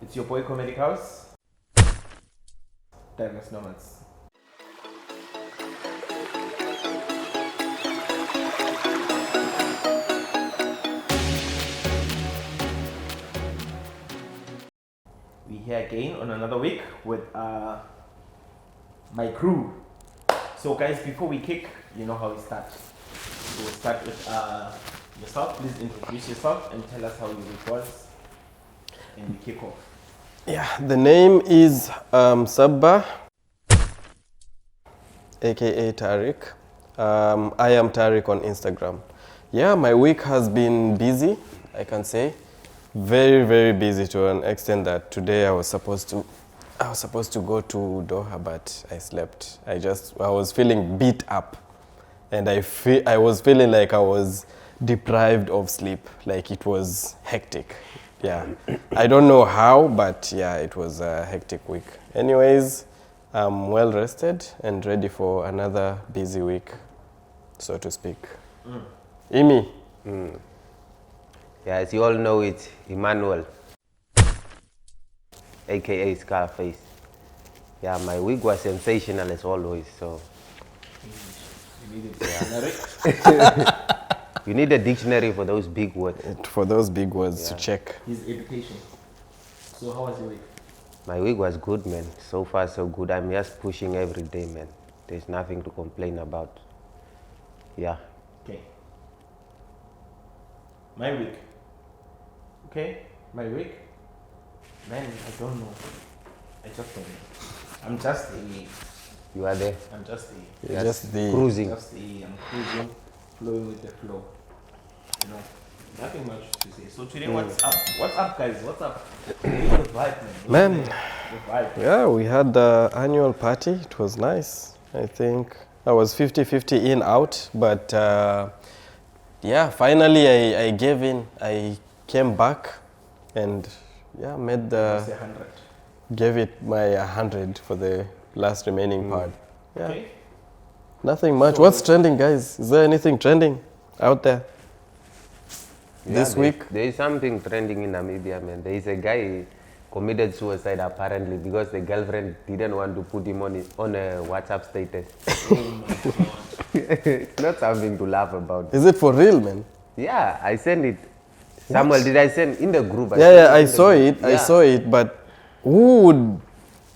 It's your boy Comedic House, Dyverse Nomads. We're here again on another week with my crew. So guys, before we kick, you know how we start. We'll start with yourself. Please introduce yourself and tell us how your week was. And we kick off. Yeah, the name is Msabaha, aka Tariq. I am Tariq on Instagram. Yeah, my week has been busy, I can say. Very, very busy to an extent that today I was supposed to go to Doha, but I slept. I was feeling beat up, and I was feeling like I was deprived of sleep, like it was hectic. Yeah, I don't know how, but yeah, it was a hectic week. Anyways, I'm well rested and ready for another busy week, so to speak. Imi. Yeah, as you all know, it's Emmanuel, aka Scarface. Yeah, my week was sensational as always, so. You need a dictionary. You need a dictionary for those big words. For those big words to Yeah. check. His education. So how was your week? My week was good, man. So far, so good. I'm just pushing every day, man. There's nothing to complain about. Yeah. Okay. My week. Okay, my week. Man, I don't know. I just don't know. I'm just a. You are there. I'm just a. You're just the Cruising. I'm cruising, flowing with the flow. You know, nothing much to say. So today, what's up? What's up, guys? What's up? The vibe, man. Man. The vibe. Yeah, we had the annual party. It was nice. I think I was 50-50 in, out, but yeah, finally I gave in. I came back and yeah, It's 100. gave it my 100 for the last remaining part. Yeah, Okay. nothing much. So- What's trending, guys? Is there anything trending out there this week? There is something trending in Namibia, man. There is a guy committed suicide apparently because the girlfriend didn't want to put him on a WhatsApp status. Oh my god. It's not something to laugh about. Is it for real, man? Yeah, I sent it. Samuel, did I send in the group? Yeah, I saw it. I saw it, but who would?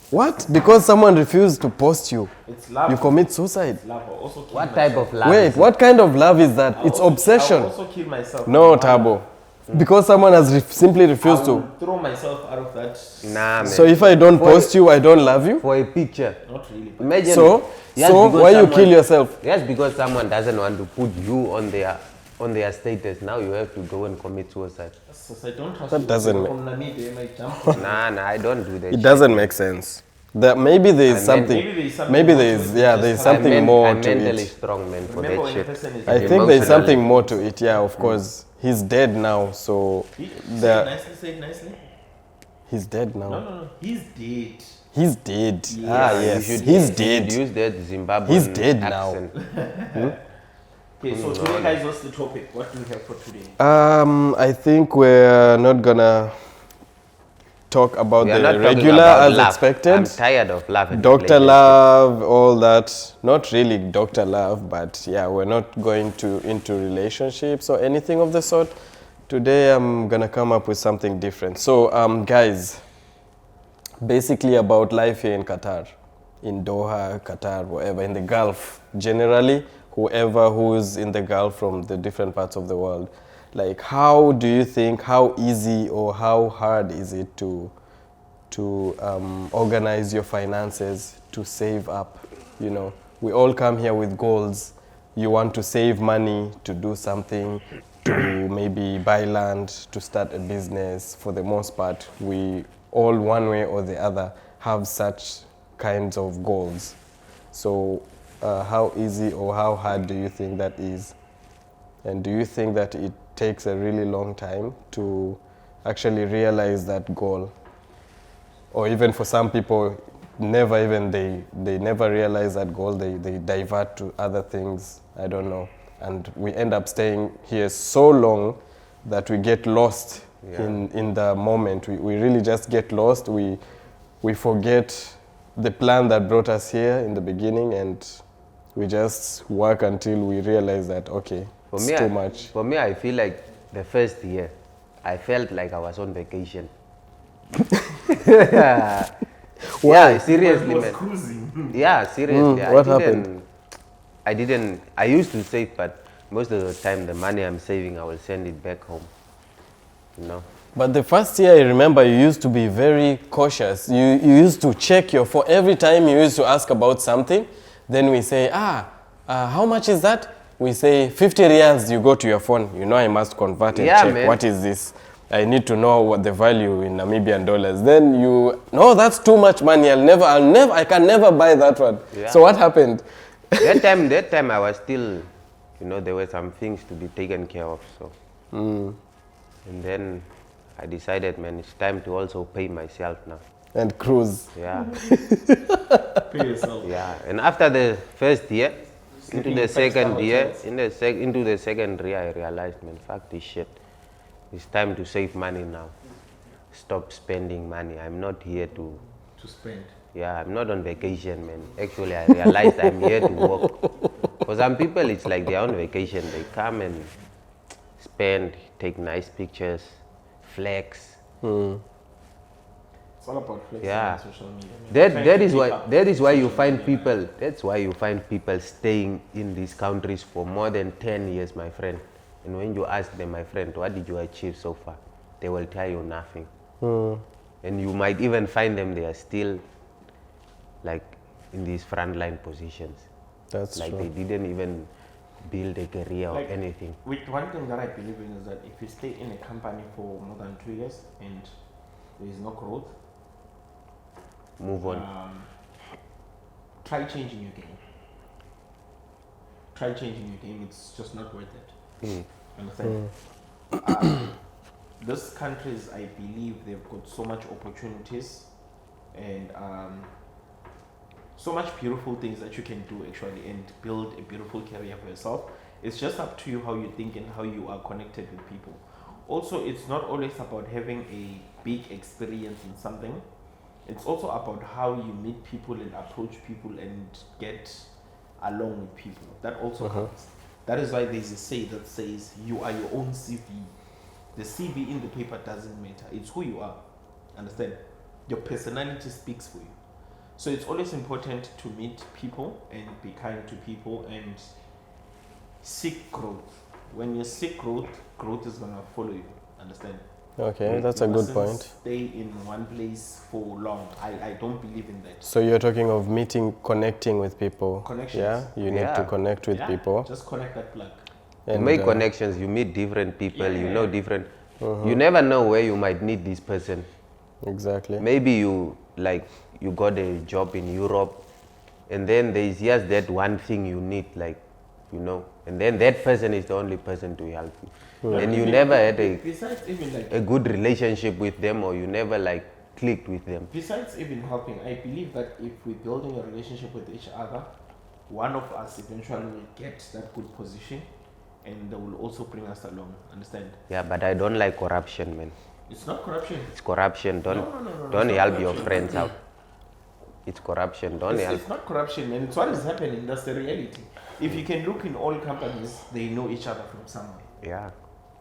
What? Because someone refused to post you, It's love. you commit suicide? Love. I'll also kill What myself. type of love? Wait, is it? what kind of love is that? It's obsession. I'll also kill myself. No, Tabo. Because someone has simply refused I to. will throw myself out of that. Nah, man. So if I don't post you, I don't love you? For a picture. Not really. But Imagine. So just because why you someone- kill yourself? Just because someone doesn't want to put you on their status, now you have to go and commit suicide. so I don't trust That you. doesn't From Namibia, my jump. Nah, I don't do that. It doesn't make sense. Maybe there is something. maybe there is something Maybe more there to is, it. yeah, Just there is have- something more I'm to mentally it. strong, man, for Remember that when a shit. person is I dead? think there is Emotionally. something more to it, yeah, of course. He's dead now, so Say it the, nicely, say it nicely. he's dead now. No. He's dead. He's dead. Yeah, Ah, you yes, should- he's You dead. should use that Zimbabwean He's dead now. accent. Okay, so today, guys, what's the topic? What do we have for today? I think we're not gonna talk about We are the not talking regular about as love. expected. I'm tired of love. and Dr. relationship. Love, all that. Not really Dr. Love, but yeah, we're not going into relationships or anything of the sort. Today I'm gonna come up with something different. So, guys, basically about life here in Qatar, in Doha, Qatar, wherever, in the Gulf, generally, whoever who's in the Gulf from the different parts of the world. Like, how do you think, how easy or how hard is it to organize your finances, to save up? You know, we all come here with goals. You want to save money to do something, to maybe buy land, to start a business. For the most part, we all, one way or the other, have such kinds of goals. So how easy or how hard do you think that is? And do you think that it takes a really long time to actually realize that goal? Or even for some people, never even they never realize that goal, they divert to other things, I don't know. And we end up staying here so long that we get lost in the moment. We really just get lost. We forget the plan that brought us here in the beginning, and we just work until we realize that, okay, it's too much. For me, I feel like the first year, I felt like I was on vacation. Why? Yeah, seriously, was man. cruising. Yeah, seriously. What happened? I used to save, but most of the time the money I'm saving, I will send it back home. You know? But the first year, I remember you used to be very cautious. You used to check your phone. Every time you used to ask about something, then we say, how much is that? We say 50 riyals, you go to your phone. You know, I must convert and check, man. what is this? I need to know what the value in Namibian dollars. Then no, that's too much money. I can never buy that one. Yeah. So what happened? that time I was still, there were some things to be taken care of. So, and then I decided, man, it's time to also pay myself now. And cruise. Yeah. Pay yourself. Yeah. And after the first year, into the in second year, hotels. into the second year, I realized, man, fuck this shit. It's time to save money now. Stop spending money. I'm not here to spend. Yeah, I'm not on vacation, man. Actually, I realized I'm here to work. For some people, it's like they're on vacation. They come and spend, take nice pictures, flex. It's all about flexing Yeah. on social media. That is why you find people. That's why you find people staying in these countries for more than 10 years, my friend. And when you ask them, my friend, what did you achieve so far? They will tell you nothing. And you might even find them, they are still like in these frontline positions. That's like true. they didn't even build a career or anything. With one thing that I believe in is that if you stay in a company for more than 2 years and there is no growth, Move on. Try changing your game. Try changing your game. It's just not worth it. Understand? These countries, I believe, they've got so much opportunities and so much beautiful things that you can do actually and build a beautiful career for yourself. It's just up to you how you think and how you are connected with people. Also, it's not always about having a big experience in something. It's also about how you meet people and approach people and get along with people. That also counts. That is why there's a say that says you are your own CV. The CV in the paper doesn't matter. It's who you are. Understand? Your personality speaks for you. So it's always important to meet people and be kind to people and seek growth. When you seek growth, growth is going to follow you. Understand? Okay, that's a You good mustn't point. Stay in one place for long. I don't believe in that. So you're talking of connecting with people. Connections. Yeah, you need to Yeah. connect with people. Just connect that plug. You And, make connections, you meet different people, you Yeah. know different. You never know where you might meet this person. Exactly. Maybe you got a job in Europe, and then there's just that one thing you need, and then that person is the only person to help you. And you never had besides even a good relationship with them, or you never clicked with them. besides even helping, I believe that if we're building a relationship with each other, one of us eventually will get that good position and they will also bring us along. Understand? Yeah, but I don't like corruption, man. It's not corruption. It's corruption. Don't it's not help your corruption. friends out. It's corruption. Don't help. It's not corruption, man. It's what is happening. That's the reality. If you can look in all companies, they know each other from somewhere. Yeah.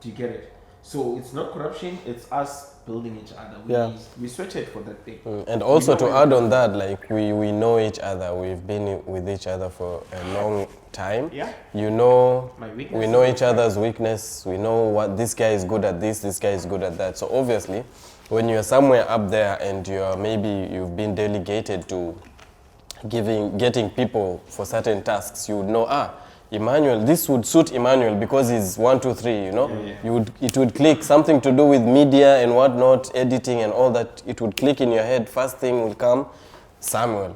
Do you get it? So it's not corruption, it's us building each other. We sweated for that thing. And also We know to add on that, we know each other. We've been with each other for a long time. Yeah. You know, My weakness we know is each other's weakness. We know what this guy is good at this guy is good at that. So obviously, when you're somewhere up there and you've been delegated to getting people for certain tasks, you would know, Emmanuel, this would suit Emmanuel because he's 1, 2, 3, you know. It would click, something to do with media and whatnot, editing and all that. It would click in your head. First thing would come, Samuel.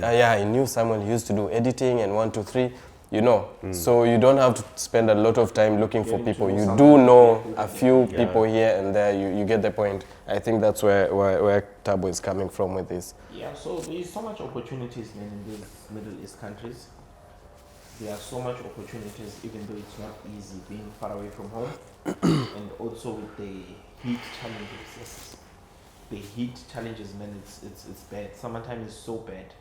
I knew Samuel used to do editing and 1, 2, 3, you know. So you don't have to spend a lot of time looking for people. You do know a few people here and there. You get the point. I think that's where Tabo is coming from with this. Yeah, so there's so much opportunities, man, in these Middle East countries. There are so much opportunities, even though it's not easy being far away from home. And also with the heat challenges. Yes, the heat challenges, man. It's bad. Summertime is so bad.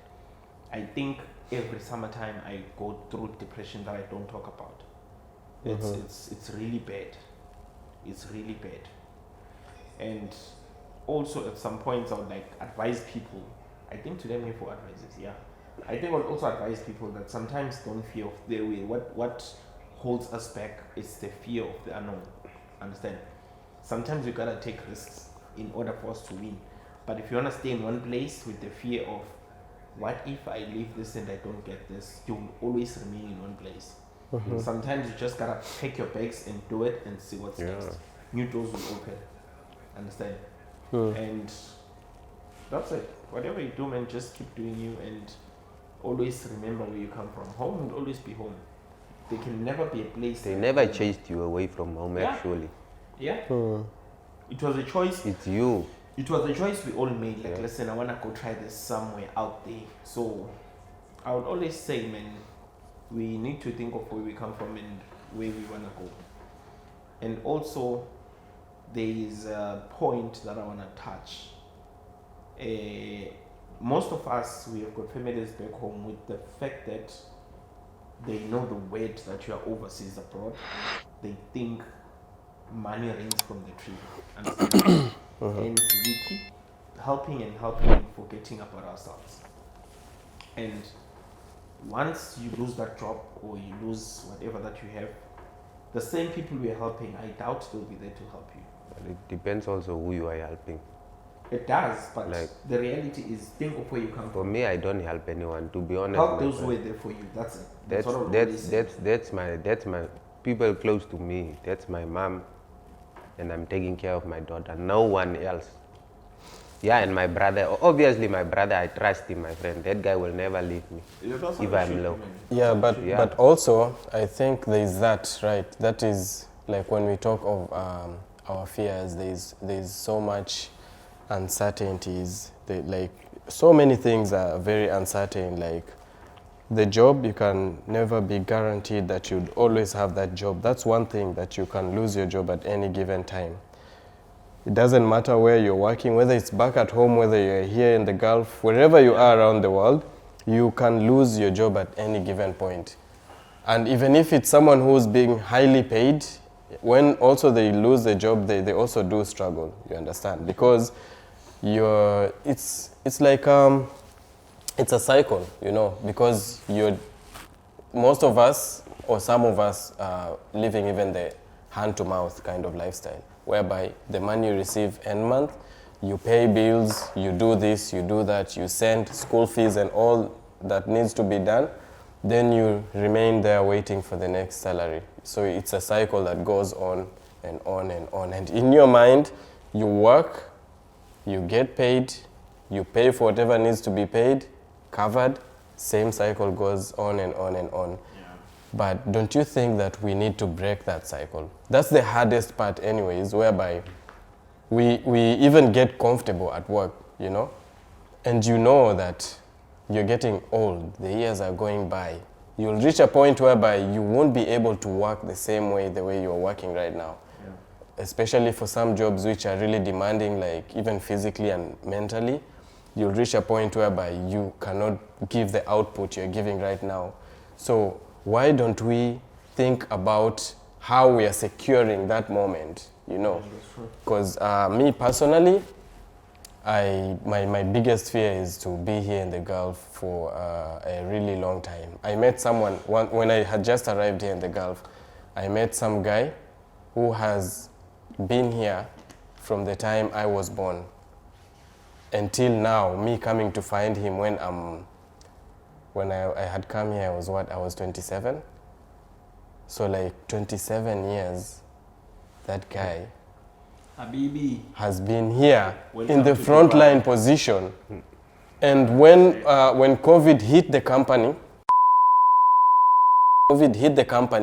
I think every summertime I go through depression that I don't talk about. It's really bad. It's really bad. And also at some points I would like advise people. I think today me for advices, yeah. I think I would also advise people that sometimes don't fear of their way. What holds us back is the fear of the unknown. Understand? Sometimes you gotta take risks in order for us to win. But if you wanna stay in one place with the fear of what if I leave this and I don't get this, you'll always remain in one place. Sometimes you just gotta pack your bags and do it and see what's next. New doors will open. Understand? And that's it. Whatever you do, man, just keep doing you and always remember where you come from. Home will always be home. There can never be a place. They never chased you away from home, actually. Yeah. It was a choice. It's you. It was a choice we all made. Like, listen, I wanna go try this somewhere out there. So I would always say, man, we need to think of where we come from and where we wanna go. And also, there is a point that I wanna touch. Most of us, we have got families back home with the fact that they know the word that you are overseas abroad. They think money rains from the tree. Understand? And we keep helping and forgetting about ourselves. And once you lose that job or you lose whatever that you have, the same people we are helping, I doubt they'll be there to help you. But it depends also who you are helping. It does, but Like, the reality is, think of where you come For from. me, I don't help anyone. To be honest, Help my those who friend. were there for you. That's it. That's what I would always say. that's my people close to me. That's my mom, and I'm taking care of my daughter. No one else. Yeah, and my brother. Obviously, my brother. I trust him, my friend. That guy will never leave me if I'm low. Yeah, but also I think there is that, right? That is like when we talk of our fears. There's so much uncertainties. Like so many things are very uncertain. Like the job, you can never be guaranteed that you'd always have that job. That's one thing, that you can lose your job at any given time. It doesn't matter where you're working, whether it's back at home, whether you're here in the Gulf, wherever you are around the world, you can lose your job at any given point. And even if it's someone who's being highly paid, when also they lose the job, they also do struggle, you understand? Because it's like, it's a cycle, you know, because most of us, or some of us, are living even the hand-to-mouth kind of lifestyle, whereby the money you receive end month, you pay bills, you do this, you do that, you send school fees and all that needs to be done, then you remain there waiting for the next salary. So it's a cycle that goes on and on and on. And in your mind, you work, you get paid, you pay for whatever needs to be paid, covered, same cycle goes on and on and on. But don't you think that we need to break that cycle? That's the hardest part anyways, whereby we even get comfortable at work, you know? And you know that you're getting old, the years are going by. You'll reach a point whereby you won't be able to work the way you're working right now. Especially for some jobs which are really demanding, like even physically and mentally, you'll reach a point whereby you cannot give the output you're giving right now. So why don't we think about how we are securing that moment, you know? Because me personally, my biggest fear is to be here in the Gulf for a really long time. I met someone, when I had just arrived here in the Gulf, I met some guy who has been here from the time I was born until now, me coming to find him when I had come here, I was 27. So like 27 years, that guy Habibi has been here Welcome in the to frontline Dubai. position. And when COVID hit the company,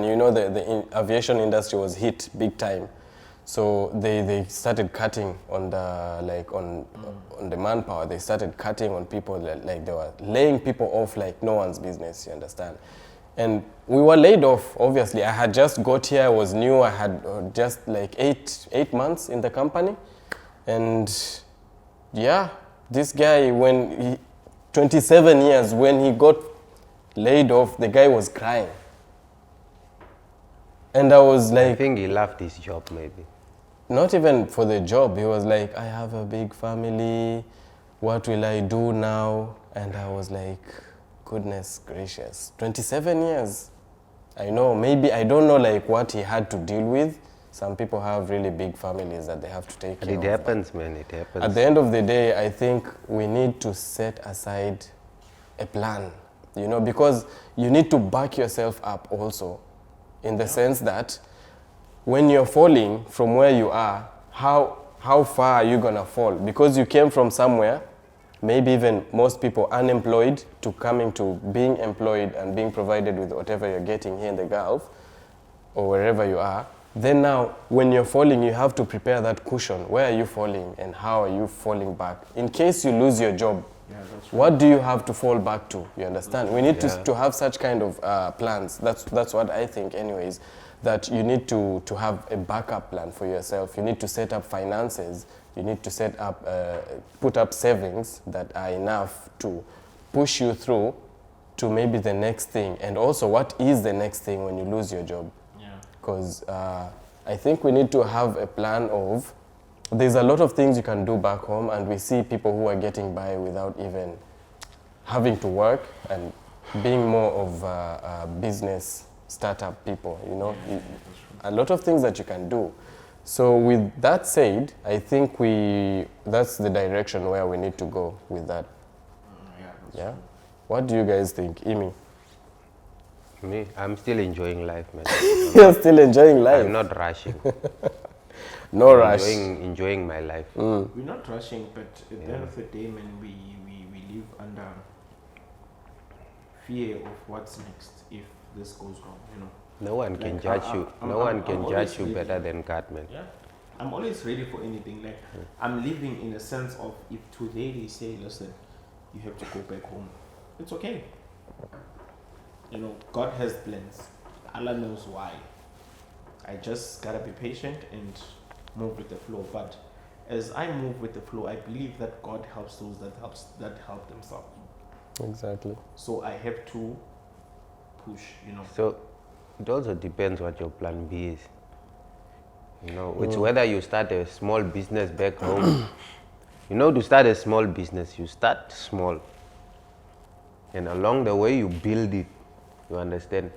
you know, the aviation industry was hit big time. So they started cutting on the manpower. They started cutting on people, like they were laying people off like no one's business, you understand? And we were laid off, obviously. I had just got here, I was new, I had just like eight months in the company. And yeah, this guy, 27 years, when he got laid off, the guy was crying. And I was I like, think he loved his job, maybe. not even for the job, he was like, I have a big family, what will I do now? And I was like, goodness gracious, 27 years. I know, maybe, I don't know like what he had to deal with. Some people have really big families that they have to take care of. It happens, man, it happens. At the end of the day, I think we need to set aside a plan, you know, because you need to back yourself up also, in the sense that when you're falling from where you are, how far are you gonna fall? Because you came from somewhere, maybe even most people unemployed, to coming to being employed and being provided with whatever you're getting here in the Gulf or wherever you are. Then now, when you're falling, you have to prepare that cushion. Where are you falling and how are you falling back? In case you lose your job, what do you have to fall back to? You understand? We need to have such kind of plans. That's what I think anyways, that you need to have a backup plan for yourself. You need to set up finances. You need to set up, put up savings that are enough to push you through to maybe the next thing. And also, what is the next thing when you lose your job? Because I think we need to have a plan of, there's a lot of things you can do back home, and we see people who are getting by without even having to work and being more of business startup people, you know, a lot of things that you can do. So with that said, I think that's the direction where we need to go with that. Yeah. What do you guys think, Imi? Me, I'm still enjoying life, man. You're still enjoying life? I'm not rushing. No rush. Enjoying my life. We're not rushing, but at the end of the day, man, we live under fear of what's next if this goes wrong, you know. No one can judge you. No one can judge you better than God, man. Yeah. I'm always ready for anything. Like, I'm living in a sense of, if today they say, listen, you have to go back home, it's okay. You know, God has plans. Allah knows why. I just gotta be patient and move with the flow. But as I move with the flow, I believe that God helps those that help themselves. Exactly. So I have to push, you know. So it also depends what your plan B is. You know, it's whether you start a small business back home. You know, to start a small business, you start small. And along the way, you build it. You understand?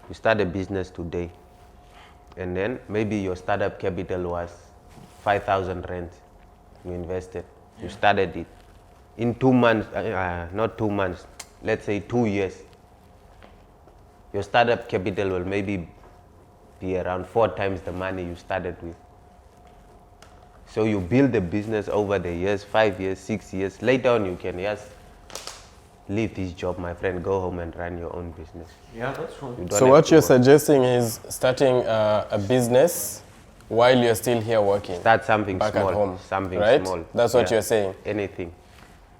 You start a business today. And then maybe your startup capital was 5,000 rand. You invested. You started it. In 2 months, not 2 months, let's say 2 years, your startup capital will maybe be around 4 times the money you started with. So you build the business over the years, 5 years, 6 years. Later on, you can just leave this job, my friend, go home and run your own business. Yeah, that's true. So what you're suggesting is starting a business while you're still here working. Start something back small. at home, Something right? small. That's what you're saying. Anything.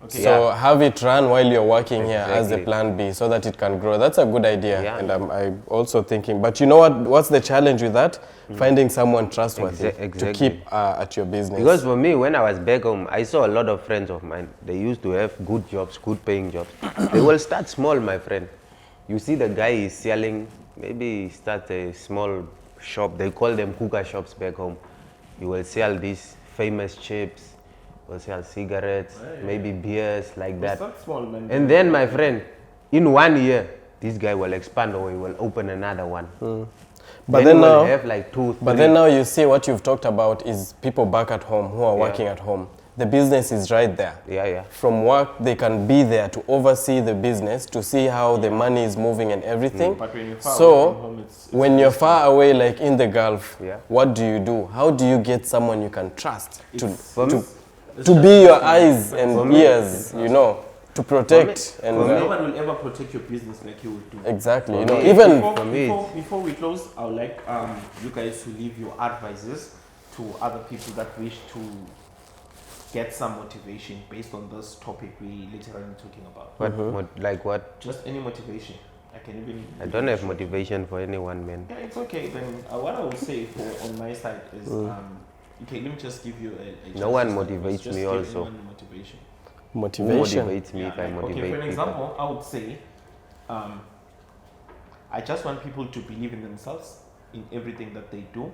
Okay. So have it run while you're working here as the Exactly. plan B, so that it can grow. That's a good idea. Yeah. And I'm also thinking, but you know what? What's the challenge with that? Finding someone trustworthy to Exactly. keep at your business. Because for me, when I was back home, I saw a lot of friends of mine. They used to have good jobs, good paying jobs. They will start small, my friend. You see the guy is selling, maybe he starts a small shop. They call them kuka shops back home. You will sell these famous chips, will sell cigarettes, maybe beers, like that. Start small, man. And then, my friend, in 1 year, this guy will expand or he will open another one. But then then he will now, have like 2, 3. but then now you see what you've talked about is people back at home who are working at home. The business is right there. Yeah. From work, they can be there to oversee the business, to see how the money is moving and everything. But when you're far So, away from home, it's when you're far away, like in the Gulf, Yeah. what do you do? How do you get someone you can trust For me, to be your eyes and ears, you know, to protect? And no one will ever protect your business like you will do. exactly, you For know, me- even For me, Before we close, I would like you guys to leave your advices to other people that wish to get some motivation based on this topic we literally talking about. like what? Just any motivation. I can even. I don't have motivation for anyone, man. Yeah, it's okay. Then what I would say on my side is, okay, let me just give you a No one chance to motivates just me give also. anyone motivation. Who Motivation. motivates me if I like, motivate okay, for an people? example, I would say, I just want people to believe in themselves, in everything that they do,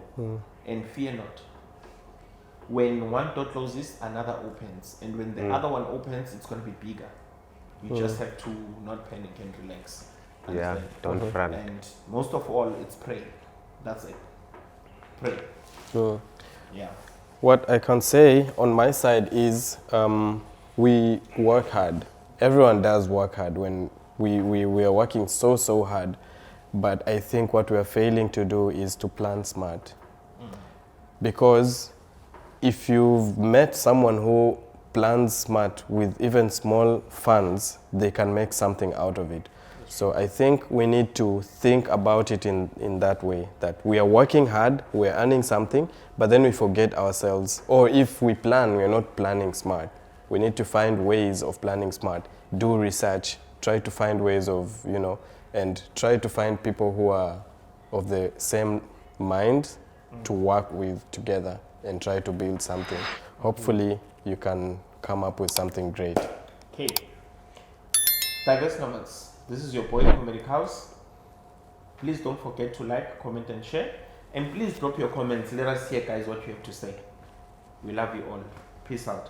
and fear not. When one door closes, another opens, and when the other one opens, it's going to be bigger. You just have to not panic and relax. Yeah, Understand? don't front. And most of all, it's pray. That's it. Pray. Yeah. What I can say on my side is we work hard. Everyone does work hard when we are working so hard. But I think what we are failing to do is to plan smart. Because if you've met someone who plans smart with even small funds, they can make something out of it. So I think we need to think about it in that way, that we are working hard, we're earning something, but then we forget ourselves. Or if we plan, we're not planning smart. We need to find ways of planning smart. Do research, try to find ways of, and try to find people who are of the same mind to work with together and try to build something. Hopefully you can come up with something great. Okay. Dyverse Nomads. This is your boy Comedic House. Please don't forget to like, comment, and share. And please drop your comments. Let us hear, guys, what you have to say. We love you all. Peace out.